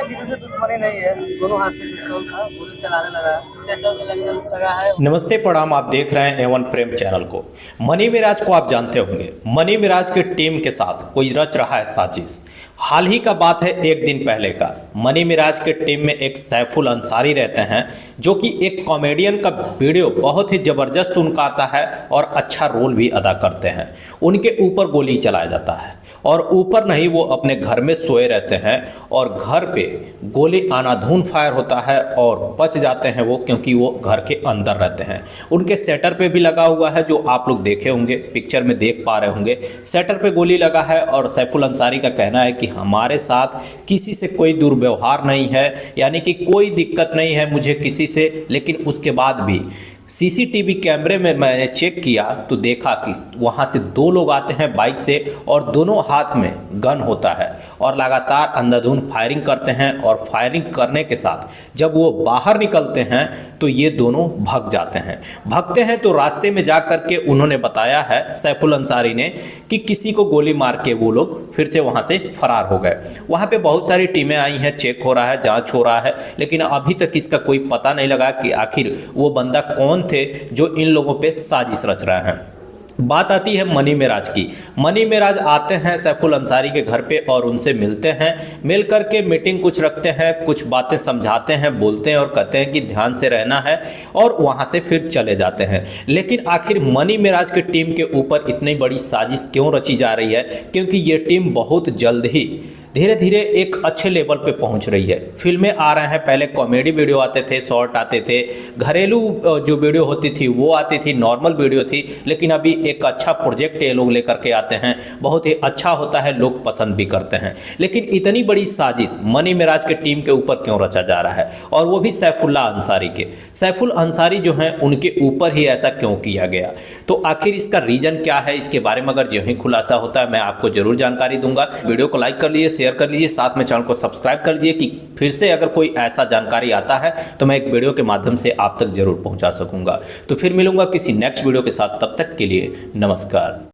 किसी से दुश्मनी नहीं है, दोनों हाथ से पिस्तौल था, गोली चलाने लगा, सेंटर में लगने लगा है। नमस्ते प्रणाम, आप देख रहे हैं एवन प्रेम चैनल को। मनी मिराज को आप जानते होंगे। मनी मिराज की टीम के साथ कोई रच रहा है साजिश। हाल ही का बात है, एक दिन पहले का। मनी मिराज के टीम में एक सैफुल अंसारी रहते हैं, जो कि एक कॉमेडियन का वीडियो बहुत ही ज़बरदस्त उनका आता है और अच्छा रोल भी अदा करते हैं। उनके ऊपर गोली चलाया जाता है और ऊपर नहीं, वो अपने घर में सोए रहते हैं और घर पे गोली आनाधून फायर होता है और बच जाते हैं वो, क्योंकि वो घर के अंदर रहते हैं। उनके सेटर पे भी लगा हुआ है, जो आप लोग देखे होंगे, पिक्चर में देख पा रहे होंगे। सेटर पे गोली लगा है और सैफुल अंसारी का कहना है कि हमारे साथ किसी से कोई दुर्व्यवहार नहीं है, यानी कि कोई दिक्कत नहीं है मुझे किसी से। लेकिन उसके बाद भी सीसीटीवी कैमरे में मैंने चेक किया तो देखा कि वहाँ से दो लोग आते हैं बाइक से और दोनों हाथ में गन होता है और लगातार अंधाधुंध फायरिंग करते हैं। और फायरिंग करने के साथ जब वो बाहर निकलते हैं तो ये दोनों भाग जाते हैं। भागते हैं तो रास्ते में जा कर के उन्होंने बताया है, सैफुल अंसारी ने, कि किसी को गोली मार के वो लोग फिर से वहाँ से फरार हो गए। वहाँ पे बहुत सारी टीमें आई हैं, चेक हो रहा है, जाँच हो रहा है, लेकिन अभी तक इसका कोई पता नहीं लगा कि आखिर वो बंदा कौन थे जो इन लोगों पे साजिश रच रहे हैं। बात आती है मनी मिराज की। मनी मिराज आते हैं सैफुल अंसारी के घर पे और उनसे मिलते हैं। मिल करके मीटिंग कुछ रखते हैं, कुछ बातें समझाते हैं, बोलते हैं और कहते हैं कि ध्यान से रहना है, और वहां से फिर चले जाते हैं। लेकिन आखिर मनी मिराज की टीम के ऊपर इतनी बड़ी साजिश क्यों रची जा रही है? क्योंकि ये टीम बहुत जल्द ही धीरे धीरे एक अच्छे लेवल पे पहुंच रही है। फिल्में आ रहे हैं, पहले कॉमेडी वीडियो आते थे, शॉर्ट आते थे, घरेलू जो वीडियो होती थी वो आती थी, नॉर्मल वीडियो थी। लेकिन अभी एक अच्छा प्रोजेक्ट ये लोग लेकर के आते हैं, बहुत ही अच्छा होता है, लोग पसंद भी करते हैं। लेकिन इतनी बड़ी साजिश मनी मिराज के टीम के ऊपर क्यों रचा जा रहा है, और वो भी सैफुल्ला अंसारी के? सैफुल अंसारी जो हैं उनके ऊपर ही ऐसा क्यों किया गया? तो आखिर इसका रीजन क्या है? इसके बारे में अगर जो ही खुलासा होता है मैं आपको जरूर जानकारी दूंगा। वीडियो को लाइक कर लीजिए, शेयर कर लीजिए, साथ में चैनल को सब्सक्राइब कर लीजिए कि फिर से अगर कोई ऐसा जानकारी आता है तो मैं एक वीडियो के माध्यम से आप तक जरूर पहुंचा सकूंगा। तो फिर मिलूंगा किसी नेक्स्ट वीडियो के साथ, तब तक के लिए नमस्कार।